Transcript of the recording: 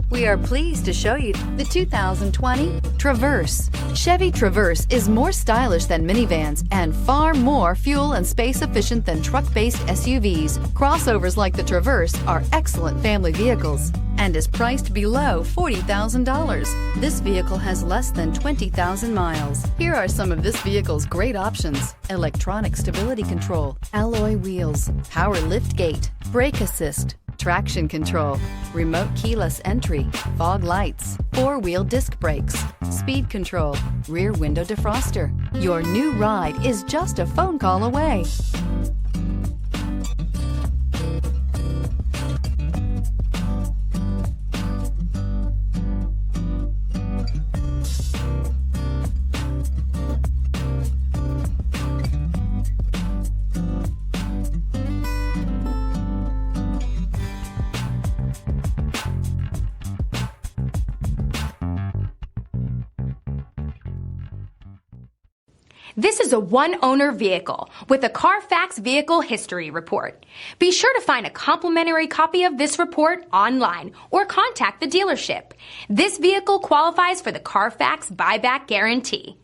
We are pleased to show you the 2020 Traverse. Chevy Traverse is more stylish than minivans and far more fuel and space efficient than truck-based SUVs. Crossovers like the Traverse are excellent family vehicles and is priced below $40,000. This vehicle has less than 20,000 miles. Here are some of this vehicle's great options: electronic stability control, alloy wheels, power lift gate, brake assist, traction control, remote keyless entry, fog lights, four-wheel disc brakes, speed control, rear window defroster. Your new ride is just a phone call away. This is a one-owner vehicle with a Carfax Vehicle History Report. Be sure to find a complimentary copy of this report online or contact the dealership. This vehicle qualifies for the Carfax Buyback Guarantee.